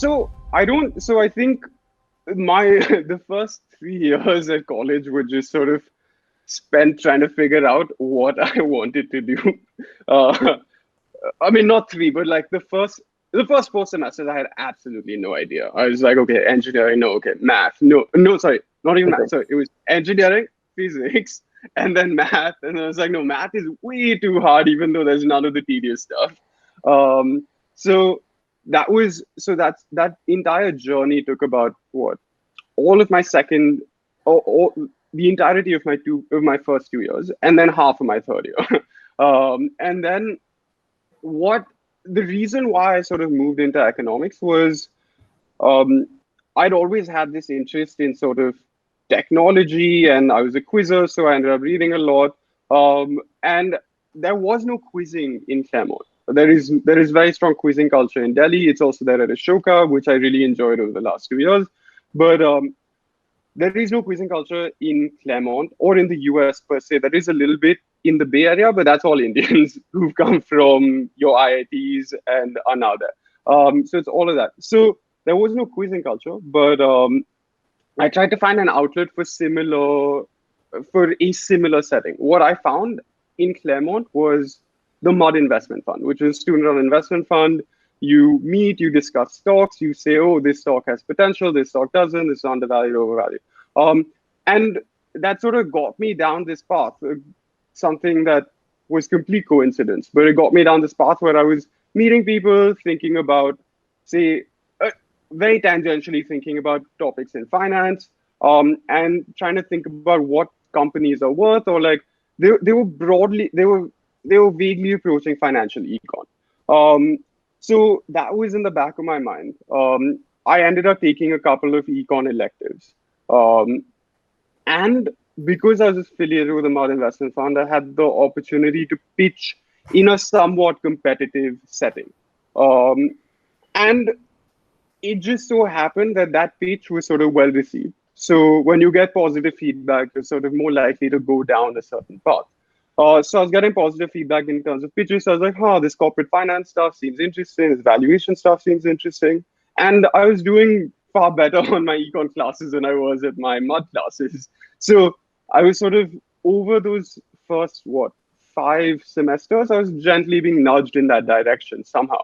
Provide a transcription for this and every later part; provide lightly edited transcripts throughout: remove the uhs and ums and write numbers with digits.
So I think my the first 3 years at college were just sort of spent trying to figure out what I wanted to do. Uh, I mean, not three, but like the first 4 semesters, I had absolutely no idea. I was like, okay, engineering, no, okay, math, no, no, sorry, not even math. Sorry, it was engineering, physics, and then math. And I was like, no, math is way too hard, even though there's none of the tedious stuff. Um, so that entire journey took about what all of my second, or the entirety of my first 2 years, and then half of my third year. And then what the reason why I sort of moved into economics was um, I'd always had this interest in sort of technology, and I was a quizzer, so I ended up reading a lot. And there was no quizzing in Claremont. There is very strong quizzing culture in Delhi. It's also there at Ashoka, which I really enjoyed over the last 2 years. But there is no quizzing culture in Claremont or in the US per se. There is a little bit in the Bay Area, but that's all Indians who've come from your IITs and are now there. So it's all of that. So there was no quizzing culture, but I tried to find an outlet for a similar setting. What I found in Claremont was the Mud Investment Fund, which is a student-run investment fund. You meet, you discuss stocks, you say, oh, this stock has potential, this stock doesn't, this is undervalued, overvalued. And that sort of got me down this path, something that was complete coincidence, but it got me down this path where I was meeting people, thinking about, say, very tangentially thinking about topics in finance, and trying to think about what companies are worth, or like they were vaguely approaching financial econ. So that was in the back of my mind. I ended up taking a couple of econ electives. And because I was affiliated with the Mud Investment Fund, I had the opportunity to pitch in a somewhat competitive setting. Um, and it just so happened that that pitch was sort of well received. So when you get positive feedback, you're sort of more likely to go down a certain path. So I was getting positive feedback in terms of pitches. So I was like, this corporate finance stuff seems interesting. This valuation stuff seems interesting. And I was doing far better on my econ classes than I was at my mud classes. So I was sort of over those first, 5 semesters, I was gently being nudged in that direction somehow.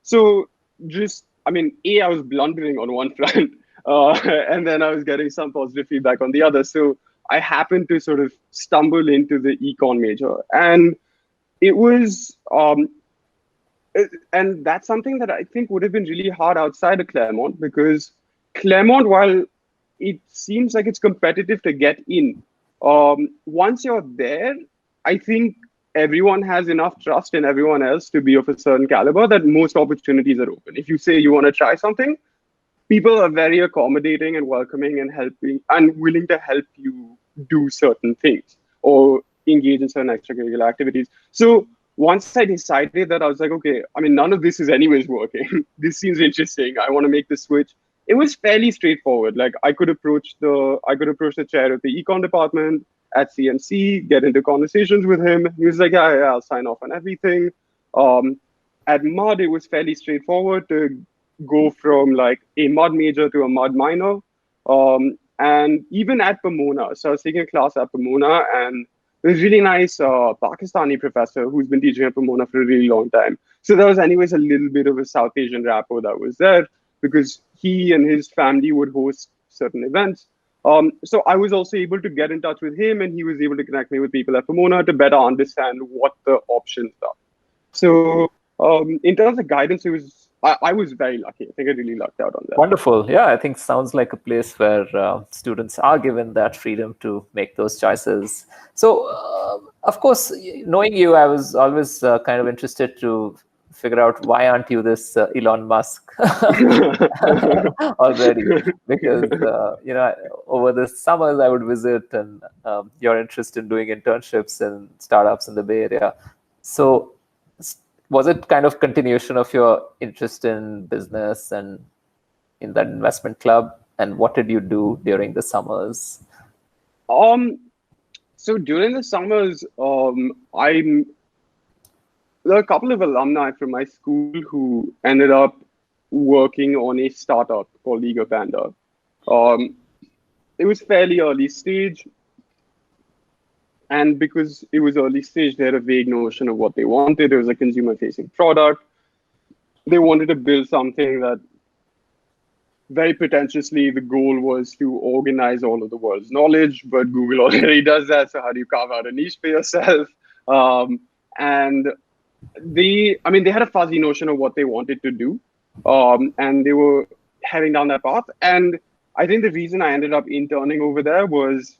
So just, I mean, I was blundering on one front, and then I was getting some positive feedback on the other. So I happened to sort of stumble into the econ major, and it was, and that's something that I think would have been really hard outside of Claremont, because Claremont, while it seems like it's competitive to get in, once you're there, I think everyone has enough trust in everyone else to be of a certain caliber that most opportunities are open. If you say you want to try something, people are very accommodating and welcoming and helping and willing to help you do certain things or engage in certain extracurricular activities. So once I decided that, I was like, okay, I mean, none of this is anyways working. This seems interesting. I want to make the switch. It was fairly straightforward. Like I could approach the chair of the econ department at CMC, get into conversations with him. He was like, yeah, I'll sign off on everything. Um, at Mud, it was fairly straightforward to go from like a Mud major to a Mud minor. And even at Pomona, so I was taking a class at Pomona, and there's a really nice Pakistani professor who's been teaching at Pomona for a really long time. So there was anyways a little bit of a South Asian rapport that was there, because he and his family would host certain events. So I was also able to get in touch with him, and he was able to connect me with people at Pomona to better understand what the options are. So in terms of guidance, I was very lucky. I think I really lucked out on that. Wonderful. Yeah, I think sounds like a place where students are given that freedom to make those choices. So, of course, knowing you, I was always kind of interested to figure out why aren't you this Elon Musk already? Because over the summers I would visit, and your interest in doing internships and startups in the Bay Area. So, was it kind of continuation of your interest in business and in that investment club? And what did you do during the summers? So during the summers, there are a couple of alumni from my school who ended up working on a startup called Eager Panda. Um, it was fairly early stage, and because it was early stage, they had a vague notion of what they wanted. It was a consumer-facing product. They wanted to build something that very pretentiously, the goal was to organize all of the world's knowledge, but Google already does that. So how do you carve out a niche for yourself? And they had a fuzzy notion of what they wanted to do, and they were heading down that path. And I think the reason I ended up interning over there was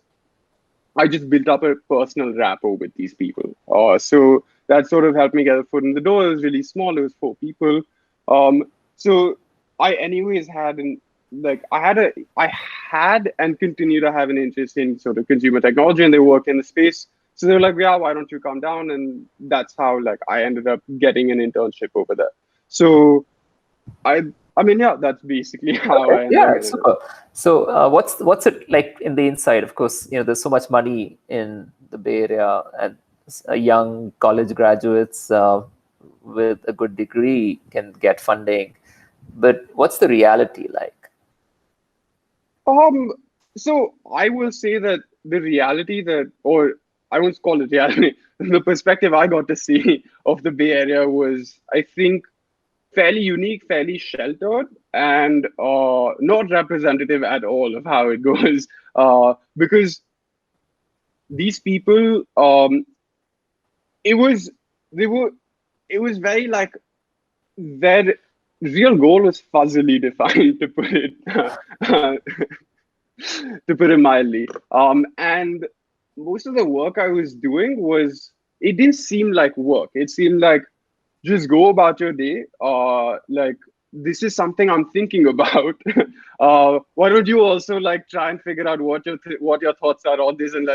I just built up a personal rapport with these people. So that sort of helped me get a foot in the door. It was really small. It was 4 people. So I anyways had I had and continue to have an interest in sort of consumer technology, and they work in the space. So they were like, yeah, why don't you come down? And that's how like I ended up getting an internship over there. So yeah, that's basically how I Okay, ended up yeah, getting it. super. So, what's it like in the inside? Of course, there's so much money in the Bay Area, and young college graduates with a good degree can get funding. But what's the reality like? Um, so I will say that the reality that, or I won't call it reality, the perspective I got to see of the Bay Area was, I think, fairly unique, fairly sheltered, and not representative at all of how it goes. Because these people, it was, they were, it was very like their real goal was fuzzily defined, to put it to put it mildly. And most of the work I was doing it didn't seem like work. It seemed like just go about your day. Like this is something I'm thinking about. Why don't you also like try and figure out what your thoughts are on this, and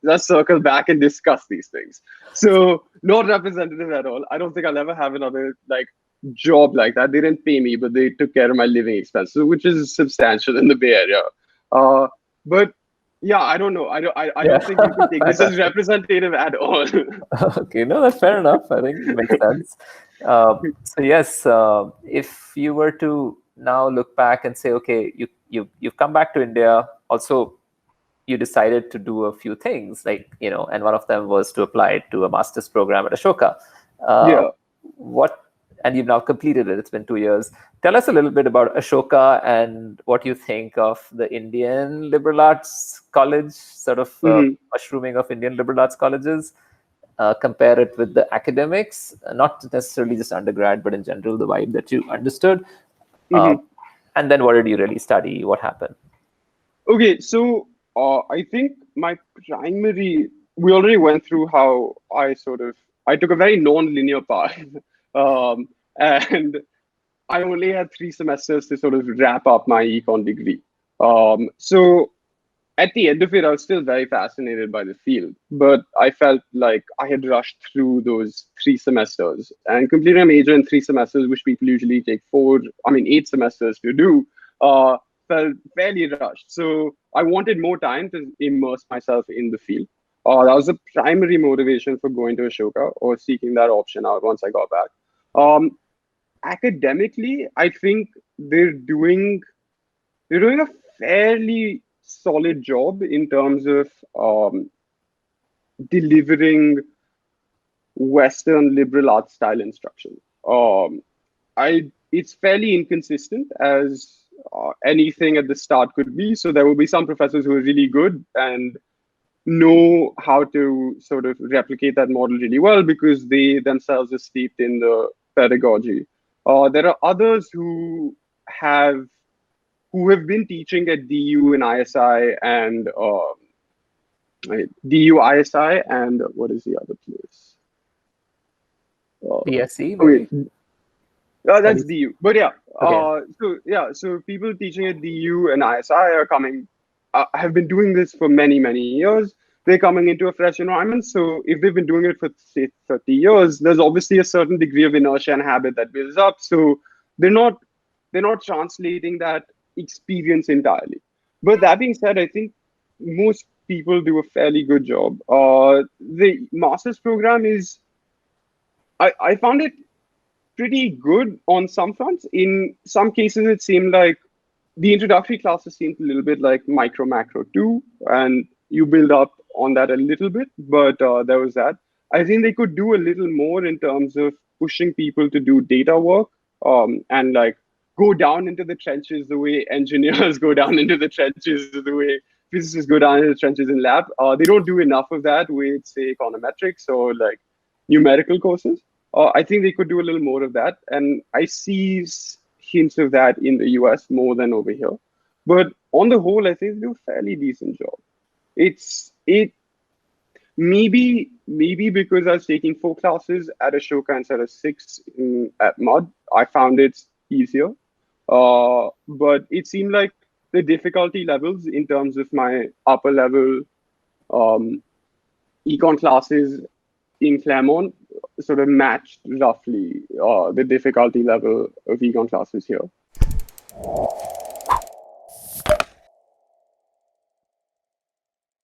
let's circle back and discuss these things. So not representative at all. I don't think I'll ever have another like job like that. They didn't pay me, but they took care of my living expenses, which is substantial in the Bay Area. Uh, but yeah, I don't know. I Yeah, don't think you can take this as representative at all. okay, no, that's fair enough. I think it makes sense. So yes, if you were to now look back and say, okay, you've come back to India. Also, you decided to do a few things, like and one of them was to apply to a master's program at Ashoka. Uh, Yeah. what and you've now completed it. It's been 2 years. Tell us a little bit about Ashoka and what you think of the Indian liberal arts college, sort of Hmm. mushrooming of Indian liberal arts colleges. Compare it with the academics, not necessarily just undergrad, but in general, the vibe that you understood. Uh, Hmm. and then what did you really study? What happened? Okay, so I think my primary, we already went through how I took a very non-linear path, and I only had 3 semesters to sort of wrap up my econ degree. So at the end of it, I was still very fascinated by the field, but I felt like I had rushed through those 3 semesters and completing a major in 3 semesters, which people usually take 8 semesters to do, uh, felt fairly rushed. So I wanted more time to immerse myself in the field. That was the primary motivation for going to Ashoka or seeking that option out once I got back. Um, Academically, I think they're doing they're doing a fairly solid job in terms of delivering Western liberal arts style instruction. It's fairly inconsistent as anything at the start could be. So there will be some professors who are really good and know how to sort of replicate that model really well because they themselves are steeped in the pedagogy. There are others have who have been teaching at DU and ISI and DU, ISI, and what is the other place? BSc, Okay, maybe? that's DU. But yeah, Okay. so people teaching at DU and ISI are coming, have been doing this for many, many years. They're coming into a fresh environment. So if they've been doing it for say 30 years, there's obviously a certain degree of inertia and habit that builds up. So they're not they're not translating that experience entirely. But that being said, I think most people do a fairly good job. The master's program I found it pretty good on some fronts. In some cases, it seemed like the introductory classes seemed a little bit like micro macro too, and you build up on that a little bit, but there was that. I think they could do a little more in terms of pushing people to do data work, and like go down into the trenches the way engineers go down into the trenches, the way physicists go down into the trenches in lab. They don't do enough of that with, say, econometrics or like numerical courses. I think they could do a little more of that, and I see hints of that in the US more than over here. But on the whole, I think they do a fairly decent job. It maybe because I was taking 4 classes at Ashoka instead of 6 at Mud, I found it easier. But it seemed like the difficulty levels in terms of my upper level econ classes in Claremont sort of matched roughly the difficulty level of econ classes here.